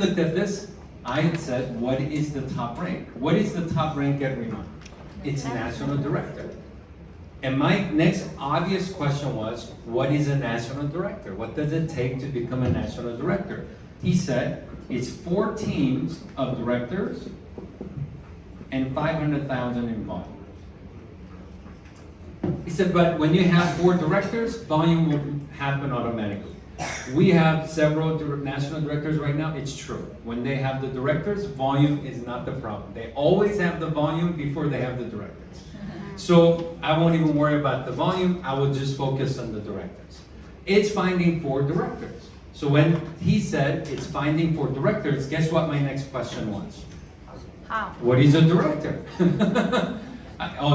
looked at this, I said, what is the top rank? What is the top rank at Riemann? It's national director. And my next obvious question was, what is a national director? What does it take to become a national director? He said, it's 4 teams of directors and 500,000 in volume. He said, but when you have 4 directors, volume will happen automatically. We have several national directors right now. It's true. When they have the directors, volume is not the problem. They always have the volume before they have the directors. So I won't even worry about the volume. I will just focus on the directors. It's finding 4 directors. So when he said it's finding 4 directors, guess what my next question was? How? What is a director?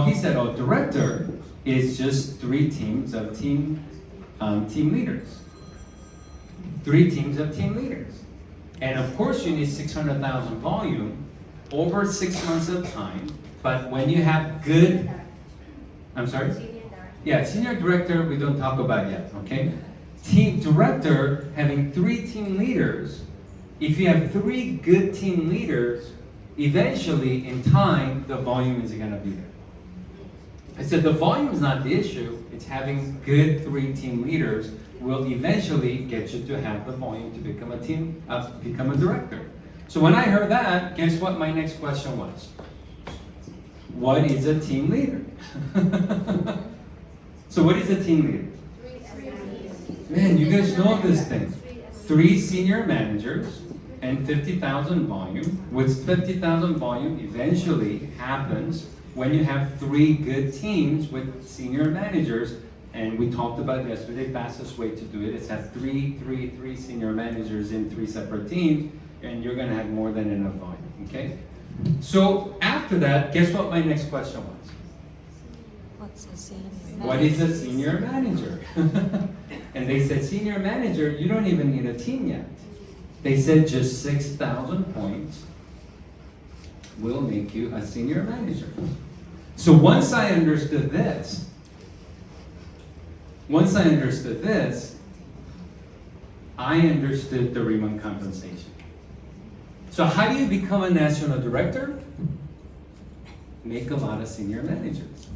He said, director is just 3 teams of team leaders. 3 teams of team leaders. And of course you need 600,000 volume over 6 months of time, but when you have good, I'm sorry? Yeah, senior director we don't talk about yet, okay? Team director, having 3 team leaders, if you have 3 good team leaders, eventually in time, the volume is gonna be there. I said the volume is not the issue, it's having good 3 team leaders will eventually get you to have the volume to become a director. So when I heard that, guess what my next question was? What is a team leader? So what is a team leader? Man, you guys know this thing. 3 senior managers and 50,000 volume. With 50,000 volume eventually happens when you have 3 good teams with senior managers. And we talked about yesterday, fastest way to do it is have 3 senior managers in 3 separate teams, and you're gonna have more than enough volume, okay? So after that, guess what my next question was? What's a senior manager? What is a senior manager? And they said, senior manager, you don't even need a team yet. They said just 6,000 points will make you a senior manager. So once I understood this, I understood the Riemann compensation. So how do you become a national director? Make a lot of senior managers.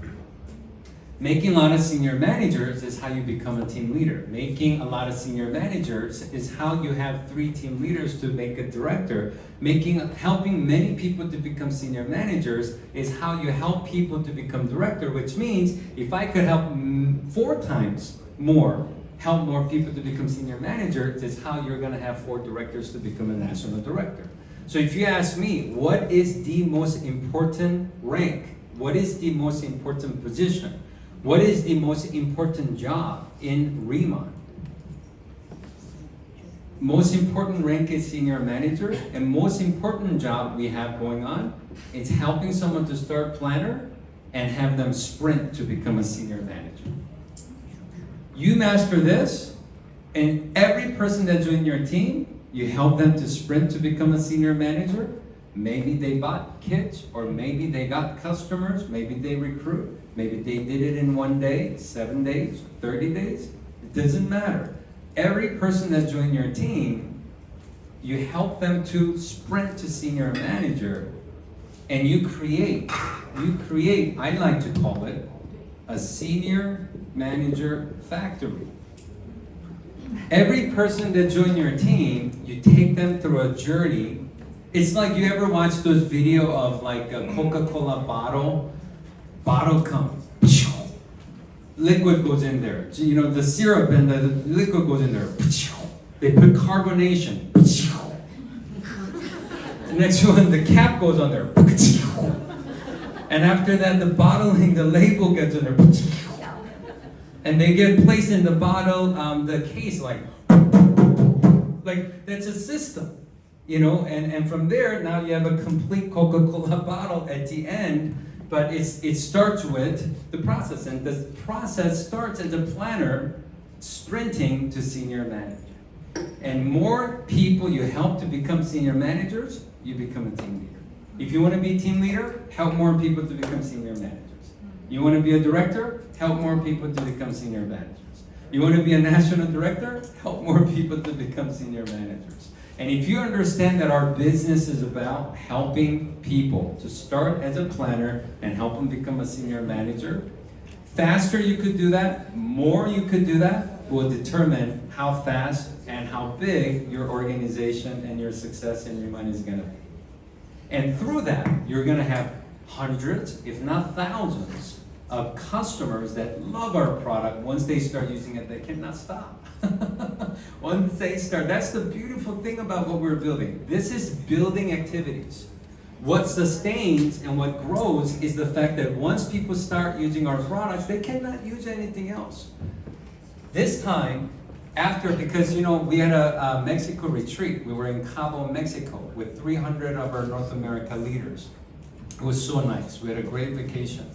Making a lot of senior managers is how you become a team leader. Making a lot of senior managers is how you have 3 team leaders to make a director. Helping many people to become senior managers is how you help people to become director, which means if I could help 4 times more, help more people to become senior managers, is how you're gonna have 4 directors to become a national director. So if you ask me, what is the most important rank? What is the most important position? What is the most important job in Riemann? Most important rank is senior manager, and most important job we have going on is helping someone to start planner and have them sprint to become a senior manager. You master this, and every person that's in your team, you help them to sprint to become a senior manager. Maybe they bought kits, or maybe they got customers, maybe they recruit. Maybe they did it in 1 day, 7 days, 30 days. It doesn't matter. Every person that joined your team, you help them to sprint to senior manager, and you create, I like to call it, a senior manager factory. Every person that joined your team, you take them through a journey. It's like, you ever watch those video of like a Coca-Cola bottle comes, liquid goes in there. You know, the syrup and the liquid goes in there. They put carbonation. The next one, the cap goes on there. And after that, the bottling, the label gets in there. And they get placed in the bottle, the case, like that's a system. You know, and from there, now you have a complete Coca-Cola bottle at the end. But it starts with the process, and the process starts as a planner sprinting to senior manager. And more people you help to become senior managers, you become a team leader. If you want to be a team leader, help more people to become senior managers. You want to be a director, help more people to become senior managers. You want to be a national director, help more people to become senior managers. And if you understand that our business is about helping people to start as a planner and help them become a senior manager, faster you could do that, more you could do that, will determine how fast and how big your organization and your success and your money is going to be. And through that, you're going to have hundreds, if not thousands, of customers that love our product. Once they start using it, they cannot stop. Once they start, that's the beautiful thing about what we're building. This is building activities. What sustains and what grows is the fact that once people start using our products, they cannot use anything else. This time, because we had a Mexico retreat. We were in Cabo, Mexico with 300 of our North America leaders. It was so nice. We had a great vacation.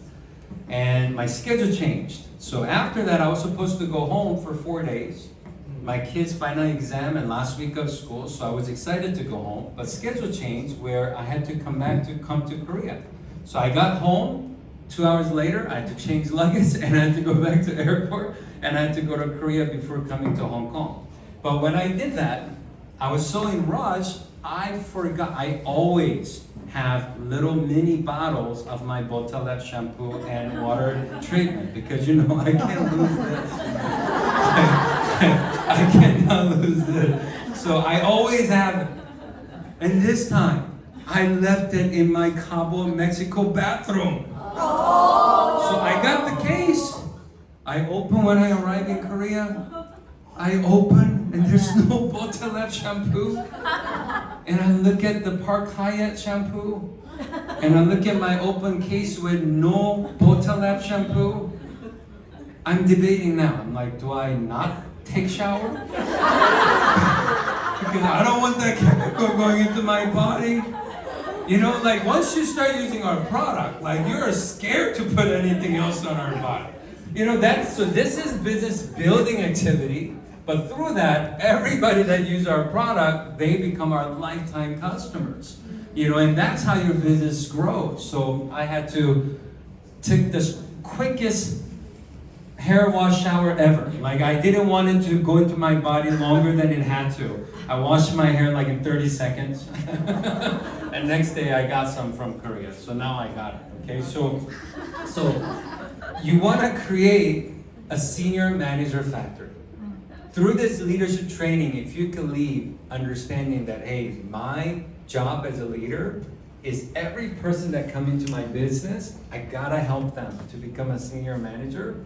And my schedule changed. So after that, I was supposed to go home for 4 days. My kids' final exam and last week of school, so I was excited to go home. But schedule changed where I had to come to Korea. So I got home, 2 hours later, I had to change luggage and I had to go back to the airport and I had to go to Korea before coming to Hong Kong. But when I did that, I was so in rush, I forgot. I always have little mini bottles of my Botalep shampoo and water treatment because I can't lose this. I cannot lose this. So I always have it. And this time, I left it in my Cabo, Mexico bathroom. So I got the case. I open when I arrive in Korea. I open and there's no Botalep shampoo. And I look at the Park Hyatt shampoo. And I look at my open case with no Botalep shampoo. I'm debating now. I'm like, do I not take shower? Because I don't want that chemical going into my body. Once you start using our product, you're scared to put anything else on our body. So this is business building activity, but through that, everybody that uses our product, they become our lifetime customers. And that's how your business grows. So I had to take the quickest hair wash shower ever. I didn't want it to go into my body longer than it had to. I washed my hair in 30 seconds. And next day I got some from Korea. So now I got it. Okay, so you want to create a senior manager factory. Through this leadership training, if you can leave understanding that, hey, my job as a leader is every person that comes into my business, I gotta help them to become a senior manager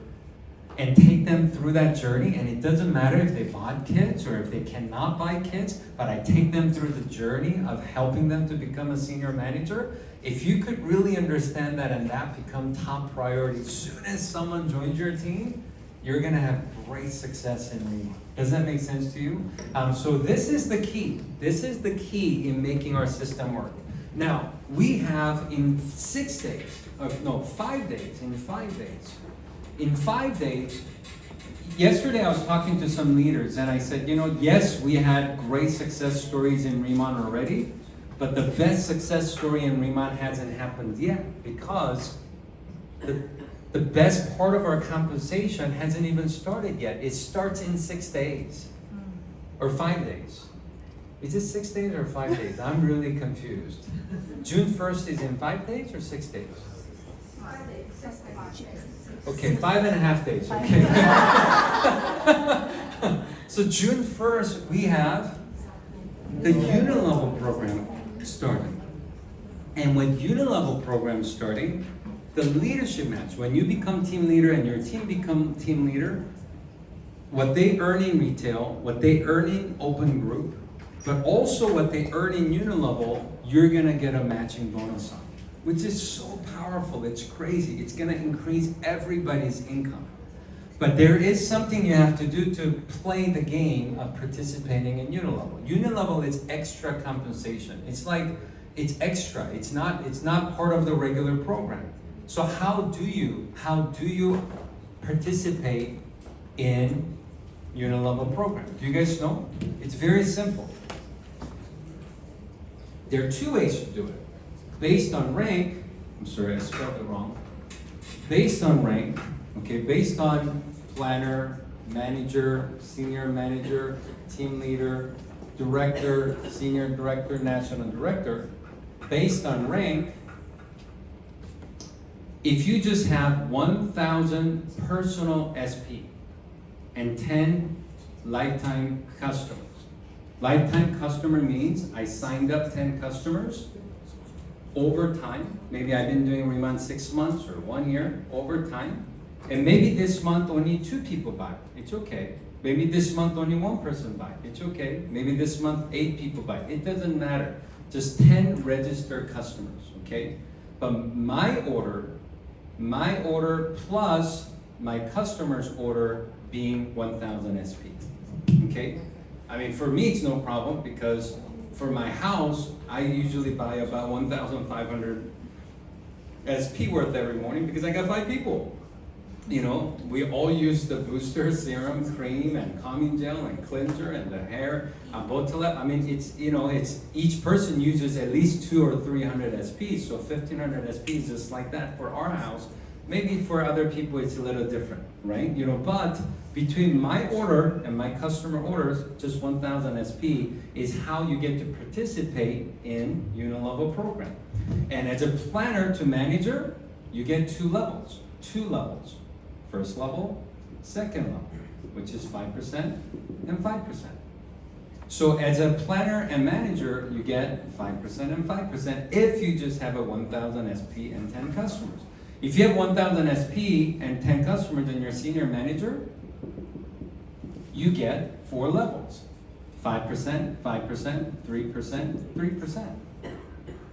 and take them through that journey. And it doesn't matter if they bought kits or if they cannot buy kits, but I take them through the journey of helping them to become a senior manager. If you could really understand that and that become top priority, as soon as someone joins your team, you're gonna have great success in Remo. Does that make sense to you? So this is the key. This is the key in making our system work. Now, we have in 5 days, in 5 days, yesterday I was talking to some leaders and I said, yes, we had great success stories in Remon already, but the best success story in Remon hasn't happened yet because the best part of our compensation hasn't even started yet. It starts in 6 days or 5 days. Is it 6 days or 5 days? I'm really confused. June 1st is in 5 days or 6 days? 5 days. Okay, 5.5 days, okay. So June 1st, we have the Unilevel program starting. And with Unilevel program starting, the leadership match, when you become team leader and your team become team leader, what they earn in retail, what they earn in open group, but also what they earn in Unilevel, you're gonna get a matching bonus on, which is so powerful, it's crazy. It's gonna increase everybody's income. But there is something you have to do to play the game of participating in Unilevel. Unilevel is extra compensation. It's extra, it's not part of the regular program. So how do you participate in Unilevel program? Do you guys know? It's very simple. There are 2 ways to do it. Based on rank, I'm sorry, I spelled it wrong. Based on rank, okay, based on planner, manager, senior manager, team leader, director, senior director, national director, based on rank, if you just have 1,000 personal SP and 10 lifetime customers. Lifetime customer means I signed up 10 customers over time. Maybe I've been doing Remount 6 months or 1 year over time. And maybe this month only 2 people buy. It's okay. Maybe this month only 1 person buy. It's okay. Maybe this month 8 people buy. It doesn't matter. Just 10 registered customers, okay? But my order plus my customer's order being 1,000 SP, okay? I mean, for me, it's no problem because for my house, I usually buy about 1,500 SP worth every morning because I got 5 people. You know, we all use the booster, serum, cream, and calming gel, and cleanser, and the hair, Botola. I mean, it's, you know, it's each person uses at least 200 or 300 SPs, so 1,500 SPs just like that for our house. Maybe for other people it's a little different, right? You know, but between my order and my customer orders, just 1,000 SP is how you get to participate in unilevel program. And as a planner to manager, you get 2 levels. 2 levels. First level, second level, which is 5% and 5%. So as a planner and manager, you get 5% and 5% if you just have a 1,000 SP and 10 customers. If you have 1,000 SP and 10 customers and you're a senior manager, you get 4 levels. 5%, 5%, 3%, 3%.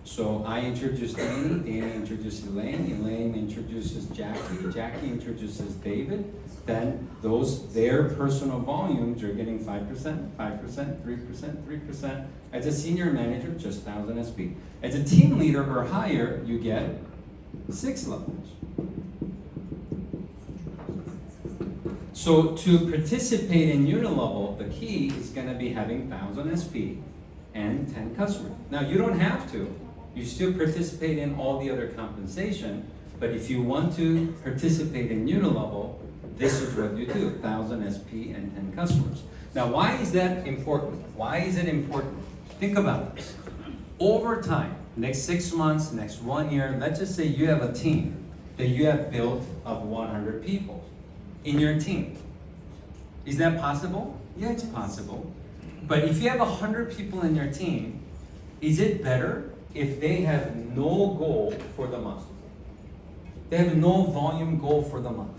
So I introduced Danny, Danny introduced Elaine, Elaine introduces Jackie, Jackie introduces David. Then their personal volumes, you're getting 5%, 5%, 3%, 3%. As a senior manager, just 1,000 SP. As a team leader or higher, you get 6 levels. So to participate in unilevel, the key is going to be having 1,000 SP and 10 customers. Now you don't have to. You still participate in all the other compensation, but if you want to participate in unilevel, this is what you do, 1,000 SP and 10 customers. Now why is that important? Why is it important? Think about this. Over time, next 6 months, next 1 year, let's just say you have a team that you have built of 100 people in your team. Is that possible? Yeah, it's possible. But if you have 100 people in your team, is it better if they have no goal for the month? They have no volume goal for the month.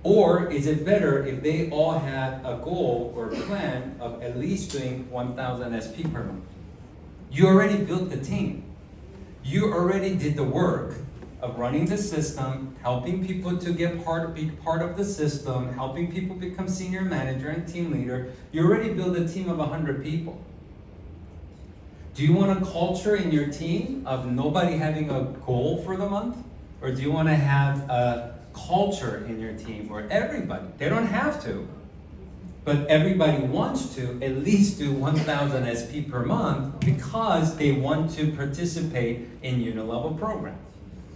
Or is it better if they all have a goal or plan of at least doing 1,000 SP per month? You already built the team. You already did the work of running the system, helping people to be part of the system, helping people become senior manager and team leader. You already built a team of 100 people. Do you want a culture in your team of nobody having a goal for the month? Or do you want to have a culture in your team where everybody, they don't have to, but everybody wants to at least do 1,000 SP per month because they want to participate in unilevel program.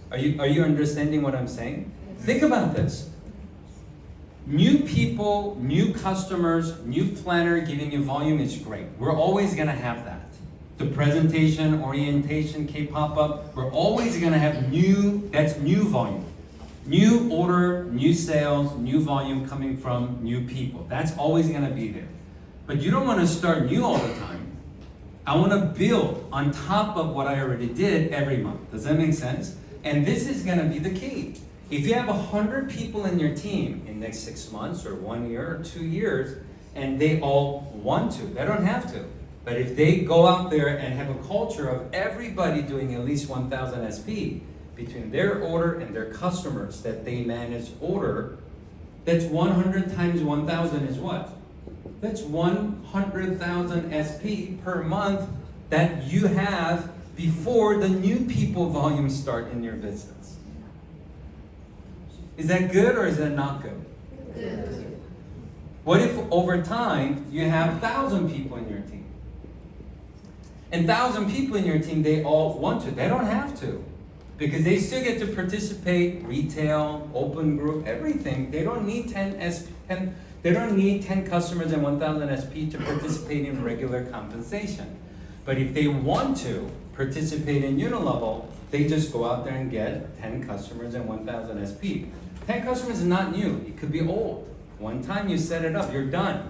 Are you understanding what I'm saying? Think about this. New people, new customers, new planner giving you volume is great. We're always going to have that. The presentation, orientation, K-pop-up, we're always going to have that's new volume. New order, new sales, new volume coming from new people. That's always going to be there. But you don't want to start new all the time. I want to build on top of what I already did every month. Does that make sense? And this is going to be the key. If you have 100 people in your team in the next 6 months or 1 year or 2 years, and they all want to, they don't have to. But if they go out there and have a culture of everybody doing at least 1,000 SP between their order and their customers that they manage order, that's 100 times 1,000 is what? That's 100,000 SP per month that you have before the new people volume start in your business. Is that good or is that not good? Good. What if over time you have 1,000 people in your team? And 1,000 people in your team, they all want to. They don't have to. Because they still get to participate, retail, open group, everything. They don't need 10 SP. They don't need 10 customers and 1,000 SP to participate in regular compensation. But if they want to participate in unilevel, they just go out there and get 10 customers and 1,000 SP. 10 customers is not new, it could be old. One time you set it up, you're done.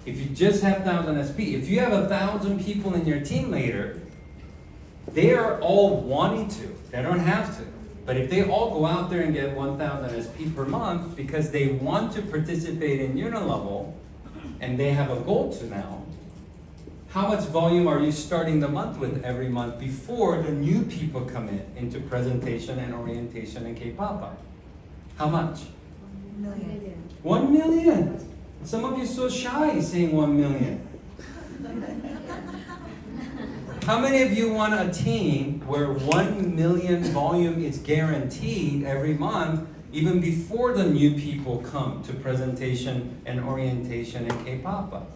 If you just have 1,000 SP, if you have 1,000 people in your team later, they are all wanting to, they don't have to. But if they all go out there and get 1,000 SP per month because they want to participate in unilevel and they have a goal to now, how much volume are you starting the month with every month before the new people come into presentation and orientation and K-pop? How much? 1 million. Some of you so shy saying 1 million. How many of you want a team where 1 million volume is guaranteed every month, even before the new people come to presentation and orientation and K-pop?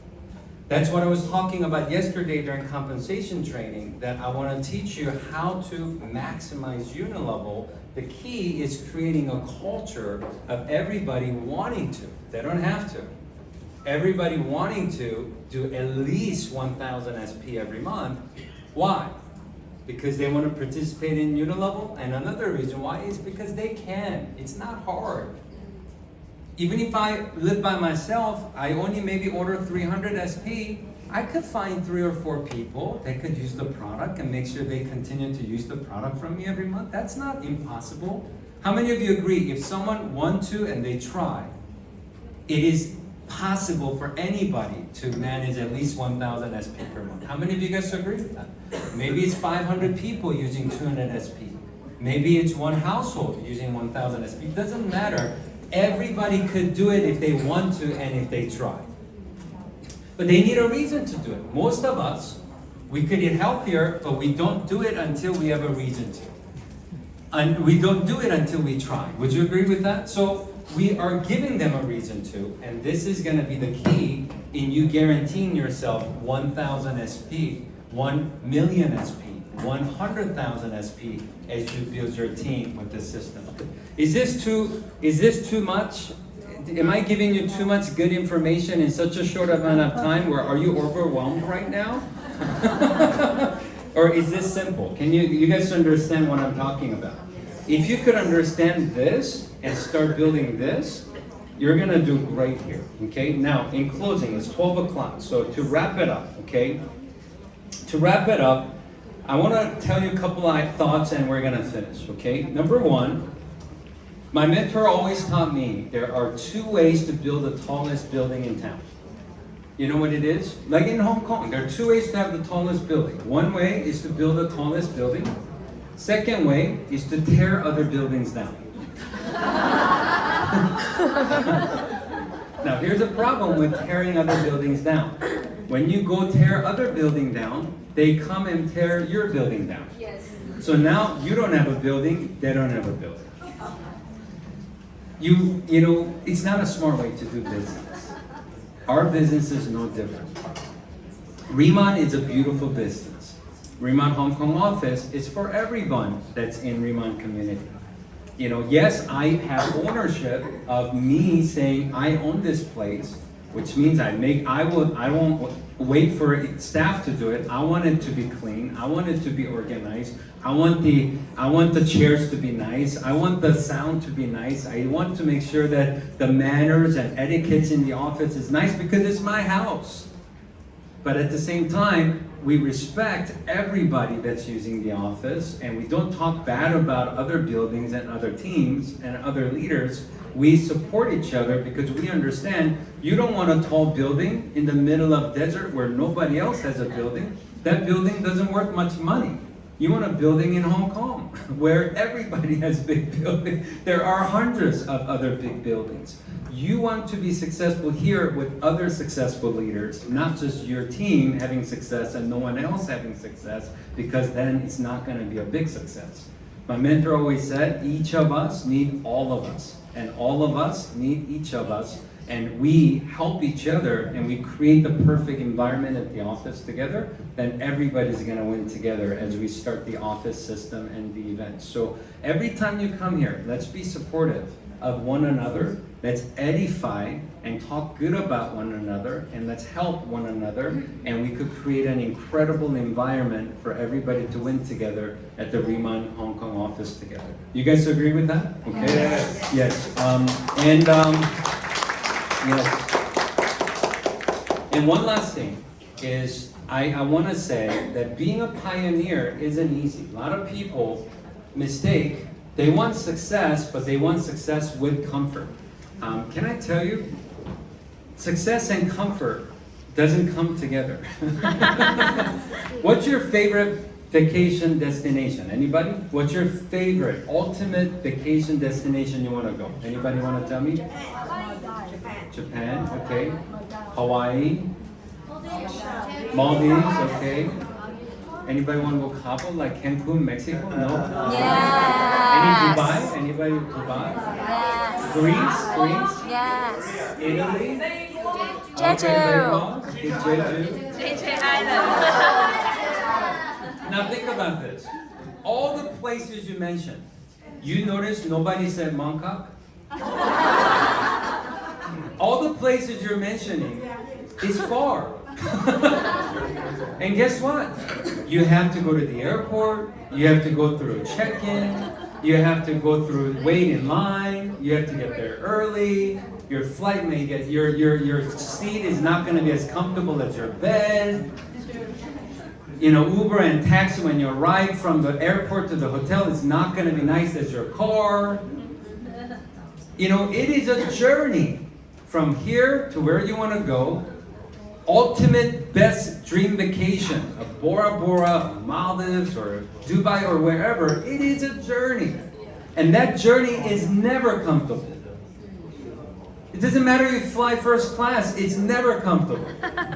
That's what I was talking about yesterday during compensation training, that I want to teach you how to maximize unilevel. The key is creating a culture of everybody wanting to. They don't have to. Everybody wanting to do at least 1,000 SP every month. Why? Because they want to participate in unilevel, and another reason why is because they can. It's not hard. Even if I live by myself, I only maybe order 300 SP, I could find 3 or 4 people that could use the product and make sure they continue to use the product from me every month. That's not impossible. How many of you agree if someone wants to and they try, it is possible for anybody to manage at least 1,000 SP per month? How many of you guys agree with that? Maybe it's 500 people using 200 SP. Maybe it's one household using 1,000 SP. It doesn't matter. Everybody could do it if they want to and if they try. But they need a reason to do it. Most of us, we could eat healthier, but we don't do it until we have a reason to. And we don't do it until we try. Would you agree with that? So we are giving them a reason to, and this is going to be the key in you guaranteeing yourself 1,000 SP, 1 million SP, 100,000 SP as you build your team with the system. Is this too much? Am I giving you too much good information in such a short amount of time? Where are you overwhelmed right now? Or is this simple? Can you guys understand what I'm talking about? If you could understand this and start building this, you're gonna do great here, okay? Now, in closing, it's 12 o'clock, so to wrap it up, okay? To wrap it up, I wanna tell you a couple of thoughts and we're gonna finish, okay? Number one, my mentor always taught me there are 2 ways to build the tallest building in town. You know what it is? Like in Hong Kong, there are 2 ways to have the tallest building. One way is to build the tallest building. Second way is to tear other buildings down. Now here's a problem with tearing other buildings down. When you go tear other building down, they come and tear your building down. Yes. So now you don't have a building, they don't have a building. You know, it's not a smart way to do business. Our business is no different. Riemann is a beautiful business. Riemann Hong Kong office is for everyone that's in Riemann community. You know, yes, I have ownership of me saying I own this place, which means I won't wait for staff to do it. I want it to be clean. I want it to be organized. I want the chairs to be nice. I want the sound to be nice. I want to make sure that the manners and etiquettes in the office is nice because it's my house. But at the same time, we respect everybody that's using the office, and we don't talk bad about other buildings and other teams and other leaders. We support each other because we understand you don't want a tall building in the middle of desert where nobody else has a building. That building doesn't worth much money. You want a building in Hong Kong where everybody has big buildings. There are hundreds of other big buildings. You want to be successful here with other successful leaders, not just your team having success and no one else having success, because then it's not going to be a big success. My mentor always said, each of us need all of us, and all of us need each of us, and we help each other and we create the perfect environment at the office together, then everybody's going to win together as we start the office system and the events. So every time you come here, let's be supportive of one another. Let's edify and talk good about one another, and let's help one another, and we could create an incredible environment for everybody to win together at the Riemann Hong Kong office together. You guys agree with that? Okay. Yes. Yes. Yes. And one last thing is I want to say that being a pioneer isn't easy. A lot of people mistake. They want success, but they want success with comfort. Can I tell you, success and comfort doesn't come together. What's your favorite vacation destination? Anybody? What's your favorite ultimate vacation destination you want to go? Anybody want to tell me? Japan, okay. Hawaii, Maldives, okay. Anybody want to go Cabo, like Cancun, Mexico? No? Yes. Any Dubai? Anybody Dubai? Yes. Greece? Yes. Italy? Jeju. Okay, very well. Okay, Jeju. JJ Island. Now think about this. All the places you mentioned, you notice nobody said Mongkok? All the places you're mentioning is far. And guess what? You have to go to the airport, you have to go through check-in, you have to go through wait in line, you have to get there early, your flight may get, your seat is not going to be as comfortable as your bed. You know, Uber and taxi when you arrive from the airport to the hotel is not going to be nice as your car. You know, it is a journey from here to where you want to go. Ultimate best dream vacation of Bora Bora, Maldives, or Dubai, or wherever. It is a journey. And that journey is never comfortable. It doesn't matter if you fly first class, it's never comfortable.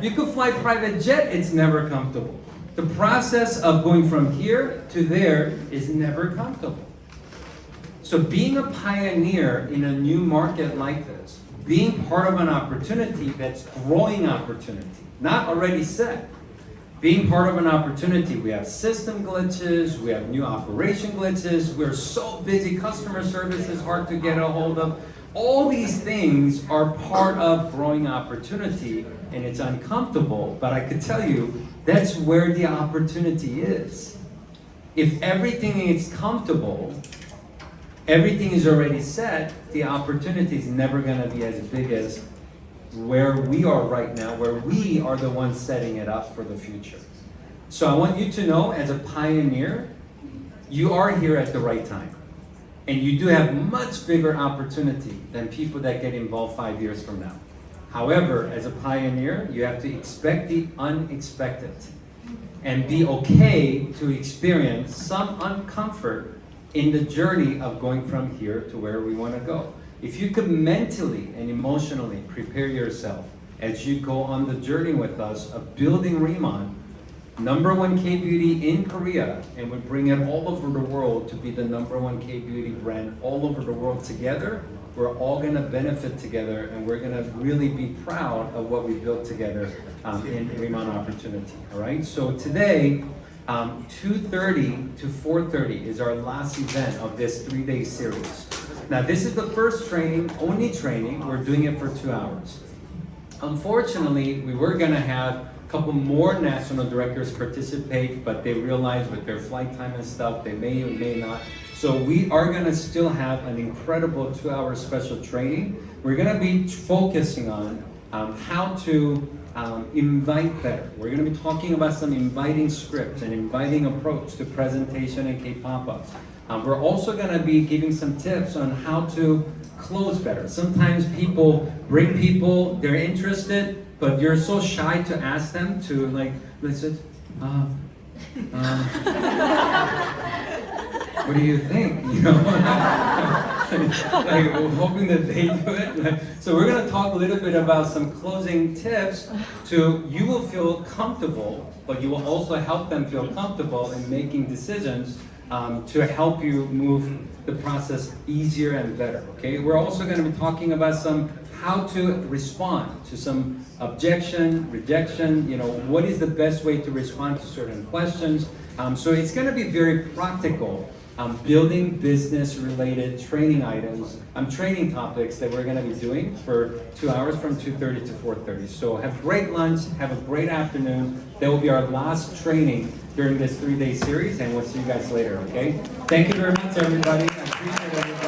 You could fly private jet, it's never comfortable. The process of going from here to there is never comfortable. So being a pioneer in a new market like this, being part of an opportunity that's growing opportunity, not already set. Being part of an opportunity, we have system glitches, we have new operation glitches, we're so busy, customer service is hard to get a hold of. All these things are part of growing opportunity, and it's uncomfortable, but I could tell you, that's where the opportunity is. If everything is comfortable, everything is already set, the opportunity is never going to be as big as where we are right now, where we are the ones setting it up for the future. So I want you to know, as a pioneer, you are here at the right time. And you do have much bigger opportunity than people that get involved 5 years from now. However, as a pioneer, you have to expect the unexpected and be okay to experience some uncomfort in the journey of going from here to where we want to go. If you could mentally and emotionally prepare yourself as you go on the journey with us of building Riemann, #1 K-beauty in Korea, and we bring it all over the world to be the #1 K-beauty brand all over the world together, we're all going to benefit together, and we're going to really be proud of what we built together in Riemann Opportunity. All right, so today, 2:30 to 4:30 is our last event of this 3-day series. Now this is the first training, only training. We're doing it for 2 hours. Unfortunately, we were going to have a couple more national directors participate, but they realized with their flight time and stuff, they may or may not. So we are going to still have an incredible 2-hour special training. We're going to be focusing on how to invite better. We're going to be talking about some inviting scripts and inviting approach to presentation and K-pop-ups. We're also going to be giving some tips on how to close better. Sometimes people bring people, they're interested, but you're so shy to ask them to like, listen, what do you think? You know, like hoping that they do it. So we're going to talk a little bit about some closing tips to you will feel comfortable, but you will also help them feel comfortable in making decisions to help you move the process easier and better. Okay, we're also going to be talking about some how to respond to some objection, rejection. You know, what is the best way to respond to certain questions. So it's going to be very practical building business-related training items, training topics that we're going to be doing for 2 hours from 2:30 to 4:30. So have great lunch, have a great afternoon. That will be our last training during this 3-day series, and we'll see you guys later, okay? Thank you very much, everybody. I appreciate everybody.